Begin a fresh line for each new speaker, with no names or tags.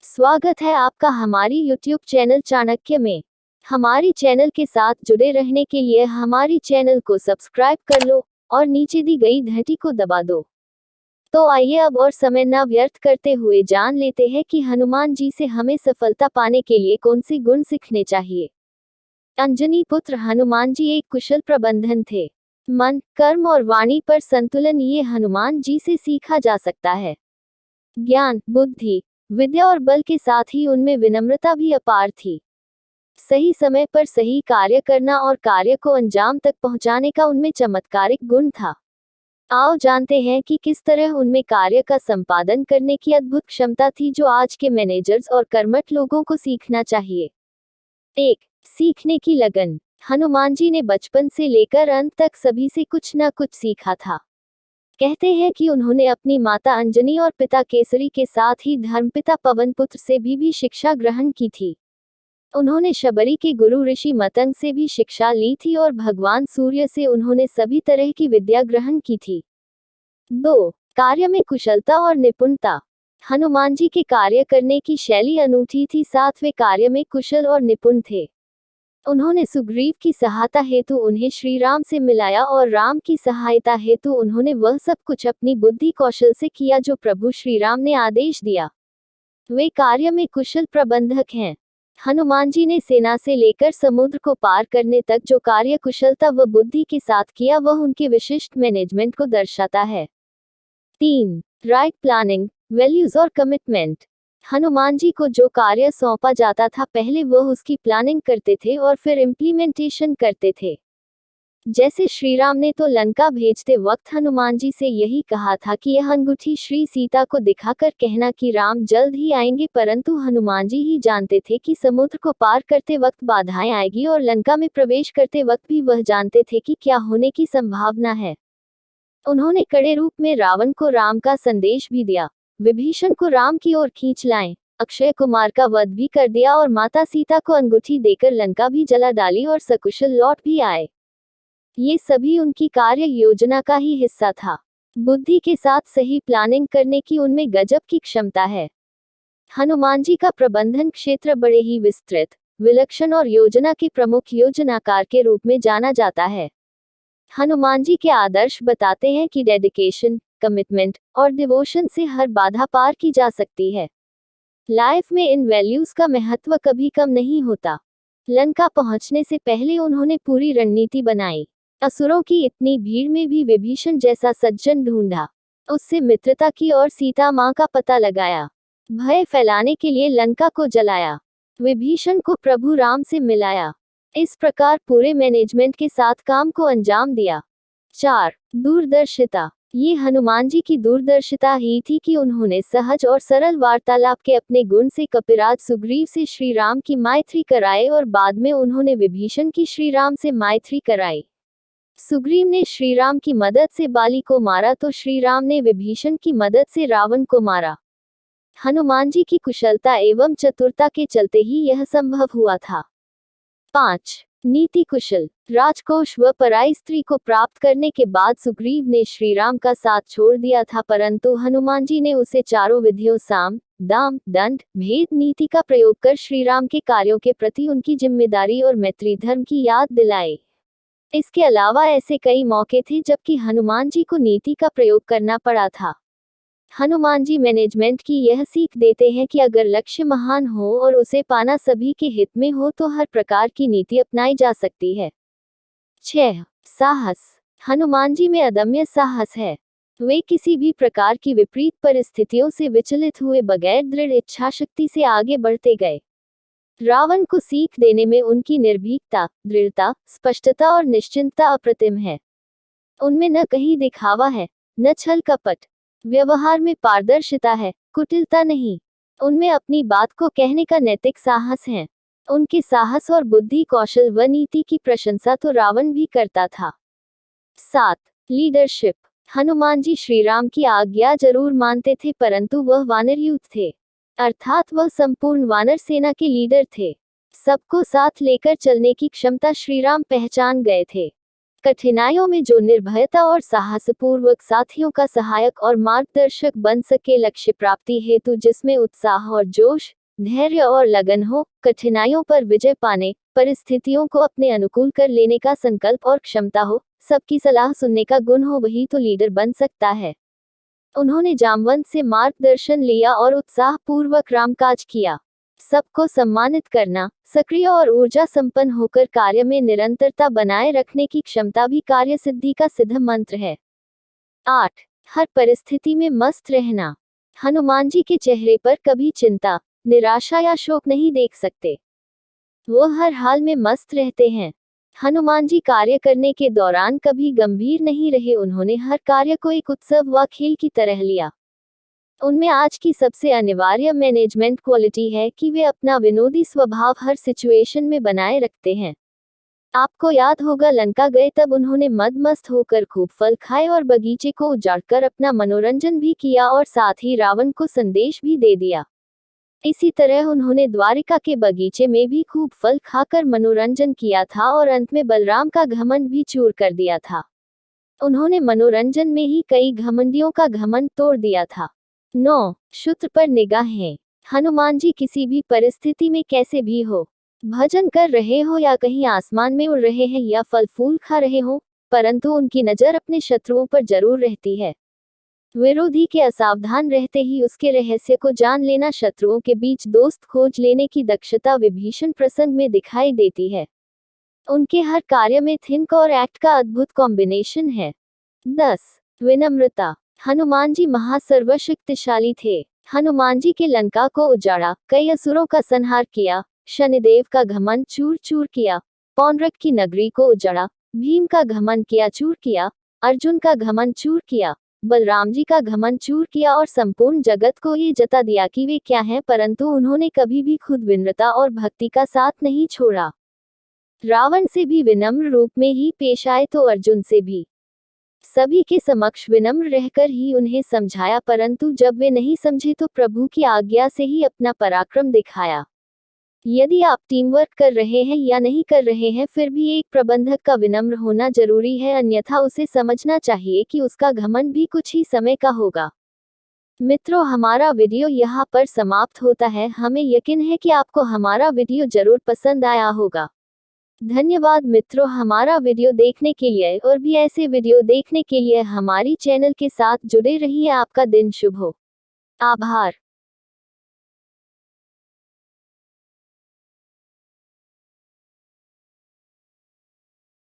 स्वागत है आपका हमारी YouTube चैनल चाणक्य में। हमारी चैनल के साथ जुड़े रहने के लिए हमारी चैनल को सब्सक्राइब कर लो और नीचे दी गई घंटी को दबा दो। तो आइए अब और समय न व्यर्थ करते हुए जान लेते हैं कि हनुमान जी से हमें सफलता पाने के लिए कौन से गुण सीखने चाहिए। अंजनी पुत्र हनुमान जी एक कुशल प्रबंधन थे। मन, कर्म और वाणी पर संतुलन ये हनुमान जी से सीखा जा सकता है। ज्ञान, बुद्धि, विद्या और बल के साथ ही उनमें विनम्रता भी अपार थी। सही समय पर सही कार्य करना और कार्य को अंजाम तक पहुंचाने का उनमें चमत्कारिक गुण था। आओ जानते हैं कि किस तरह उनमें कार्य का संपादन करने की अद्भुत क्षमता थी जो आज के मैनेजर्स और कर्मठ लोगों को सीखना चाहिए। 1. सीखने की लगन। हनुमान जी ने बचपन से लेकर अंत तक सभी से कुछ न कुछ सीखा था। कहते हैं कि उन्होंने अपनी माता अंजनी और पिता केसरी के साथ ही धर्मपिता पवनपुत्र से भी शिक्षा ग्रहण की थी। उन्होंने शबरी के गुरु ऋषि मतंग से भी शिक्षा ली थी और भगवान सूर्य से उन्होंने सभी तरह की विद्या ग्रहण की थी। 2. कार्य में कुशलता और निपुणता। हनुमान जी के कार्य करने की शैली अनूठी थी, साथ वे कार्य में कुशल और निपुण थे। उन्होंने सुग्रीव की सहायता हेतु उन्हें श्री राम से मिलाया और राम की सहायता हेतु उन्होंने वह सब कुछ अपनी बुद्धि कौशल से किया जो प्रभु श्री राम ने आदेश दिया। वे कार्य में कुशल प्रबंधक हैं। हनुमान जी ने सेना से लेकर समुद्र को पार करने तक जो कार्य कुशलता व बुद्धि के साथ किया वह उनके विशिष्ट मैनेजमेंट को दर्शाता है। 3. राइट प्लानिंग, वैल्यूज और कमिटमेंट। हनुमान जी को जो कार्य सौंपा जाता था पहले वह उसकी प्लानिंग करते थे और फिर इम्प्लीमेंटेशन करते थे। जैसे श्री राम ने तो लंका भेजते वक्त हनुमान जी से यही कहा था कि यह अंगूठी श्री सीता को दिखाकर कहना कि राम जल्द ही आएंगे, परंतु हनुमान जी ही जानते थे कि समुद्र को पार करते वक्त बाधाएं आएगी और लंका में प्रवेश करते वक्त भी वह जानते थे कि क्या होने की संभावना है। उन्होंने कड़े रूप में रावण को राम का संदेश भी दिया, विभीषण को राम की ओर खींच लाएं, अक्षय कुमार का वध भी कर दिया और माता सीता को अंगूठी देकर लंका भी जला डाली और सकुशल लौट भी आए। ये सभी उनकी कार्य योजना का ही हिस्सा था। बुद्धि के साथ सही प्लानिंग करने की उनमें गजब की क्षमता है। हनुमान जी का प्रबंधन क्षेत्र बड़े ही विस्तृत, विलक्षण और योजना के प्रमुख योजनाकार के रूप में जाना जाता है। हनुमान जी के आदर्श बताते हैं कि डेडिकेशन, कमिटमेंट और डिवोशन से हर बाधा पार की जा सकती है। लाइफ में इन वैल्यूज का महत्व कभी कम नहीं होता। लंका पहुंचने से पहले उन्होंने पूरी रणनीति बनाई। असुरों की इतनी भीड़ में भी विभीषण जैसा सज्जन ढूंढा, उससे मित्रता की और सीता मां का पता लगाया। भय फैलाने के लिए लंका को जलाया, विभीषण को प्रभु राम से मिलाया। इस प्रकार पूरे मैनेजमेंट के साथ काम को अंजाम दिया। 4. दूरदर्शिता। ये हनुमान जी की दूरदर्शिता ही थी कि उन्होंने सहज और सरल वार्तालाप के अपने गुण से कपिराज सुग्रीव से श्री राम की मैत्री कराई और बाद में उन्होंने विभीषण की श्री राम से मैत्री कराई। सुग्रीव ने श्री राम की मदद से बाली को मारा तो श्री राम ने विभीषण की मदद से रावण को मारा। हनुमान जी की कुशलता एवं चतुरता के चलते ही यह संभव हुआ था। 5. नीति कुशल। राजकोष व पराई स्त्री को प्राप्त करने के बाद सुग्रीव ने श्री राम का साथ छोड़ दिया था, परंतु हनुमान जी ने उसे चारों विधियों साम, दाम, दंड, भेद नीति का प्रयोग कर श्री राम के कार्यों के प्रति उनकी जिम्मेदारी और मैत्री धर्म की याद दिलाई। इसके अलावा ऐसे कई मौके थे जबकि हनुमान जी को नीति का प्रयोग करना पड़ा था। हनुमान जी मैनेजमेंट की यह सीख देते हैं कि अगर लक्ष्य महान हो और उसे पाना सभी के हित में हो तो हर प्रकार की नीति अपनाई जा सकती है। 6. साहस। हनुमान जी में अदम्य साहस है। वे किसी भी प्रकार की विपरीत परिस्थितियों से विचलित हुए बगैर दृढ़ इच्छा शक्ति से आगे बढ़ते गए। रावण को सीख देने में उनकी निर्भीकता, दृढ़ता, स्पष्टता और निश्चिंतता अप्रतिम है। उनमें न कहीं दिखावा है, न छल कपट। व्यवहार में पारदर्शिता है, कुटिलता नहीं। उनमें अपनी बात को कहने का नैतिक साहस है। उनके साहस और बुद्धि कौशल व नीति की प्रशंसा तो रावण भी करता था। 7. लीडरशिप। हनुमान जी श्री राम की आज्ञा जरूर मानते थे, परंतु वह वानर यूथ थे, अर्थात वह संपूर्ण वानर सेना के लीडर थे। सबको साथ लेकर चलने की क्षमता श्री राम पहचान गए थे। कठिनाइयों में जो निर्भयता और साहसपूर्वक साथियों का सहायक और मार्गदर्शक बन सके, लक्ष्य प्राप्ति हेतु जिसमें उत्साह और जोश, धैर्य और लगन हो, कठिनाइयों पर विजय पाने, परिस्थितियों को अपने अनुकूल कर लेने का संकल्प और क्षमता हो, सबकी सलाह सुनने का गुण हो, वही तो लीडर बन सकता है। उन्होंने जामवंत से मार्गदर्शन लिया और उत्साहपूर्वक रामकाज किया। सबको सम्मानित करना, सक्रिय और ऊर्जा संपन्न होकर कार्य में निरंतरता बनाए रखने की क्षमता भी कार्य सिद्धि का सिद्ध मंत्र है। 8. हर परिस्थिति में मस्त रहना। हनुमान जी के चेहरे पर कभी चिंता, निराशा या शोक नहीं देख सकते। वो हर हाल में मस्त रहते हैं। हनुमान जी कार्य करने के दौरान कभी गंभीर नहीं रहे, उन्होंने हर कार्य को एक उत्सव व खेल की तरह लिया। उनमें आज की सबसे अनिवार्य मैनेजमेंट क्वालिटी है कि वे अपना विनोदी स्वभाव हर सिचुएशन में बनाए रखते हैं। आपको याद होगा, लंका गए तब उन्होंने मदमस्त होकर खूब फल खाए और बगीचे को उजाड़कर अपना मनोरंजन भी किया और साथ ही रावण को संदेश भी दे दिया। इसी तरह उन्होंने द्वारिका के बगीचे में भी खूब फल खाकर मनोरंजन किया था और अंत में बलराम का घमंड भी चूर कर दिया था। उन्होंने मनोरंजन में ही कई घमंडियों का घमंड तोड़ दिया था। 9. शूत्र पर निगाहें। हनुमान जी किसी भी परिस्थिति में कैसे भी हो, भजन कर रहे हो या कहीं आसमान में उड़ रहे हैं या फल फूल खा रहे हो, परंतु उनकी नजर अपने शत्रुओं पर जरूर रहती है। विरोधी के असावधान रहते ही उसके रहस्य को जान लेना, शत्रुओं के बीच दोस्त खोज लेने की दक्षता विभीषण प्रसंग में दिखाई देती है। उनके हर कार्य में थिंक और एक्ट का अद्भुत कॉम्बिनेशन है। 10. विनम्रता। हनुमान जी महासर्वशक्तिशाली थे। हनुमान जी के लंका को उजाड़ा, कई असुरों का संहार किया, शनिदेव का घमंड चूर चूर किया, पौंड्रक की नगरी को उजाड़ा, भीम का घमंड किया चूर किया, अर्जुन का घमंड चूर किया, बलराम जी का घमंड चूर किया और संपूर्ण जगत को ये जता दिया कि वे क्या हैं, परंतु उन्होंने कभी भी खुद विनम्रता और भक्ति का साथ नहीं छोड़ा। रावण से भी विनम्र रूप में ही पेश आए तो अर्जुन से भी। सभी के समक्ष विनम्र रहकर ही उन्हें समझाया, परंतु जब वे नहीं समझे तो प्रभु की आज्ञा से ही अपना पराक्रम दिखाया। यदि आप टीम वर्क कर रहे हैं या नहीं कर रहे हैं, फिर भी एक प्रबंधक का विनम्र होना जरूरी है, अन्यथा उसे समझना चाहिए कि उसका घमंड भी कुछ ही समय का होगा। मित्रों, हमारा वीडियो यहाँ पर समाप्त होता है। हमें यकीन है कि आपको हमारा वीडियो जरूर पसंद आया होगा। धन्यवाद मित्रों, हमारा वीडियो देखने के लिए और भी ऐसे वीडियो देखने के लिए हमारी चैनल के साथ जुड़े रहिए। आपका दिन शुभ हो। आभार।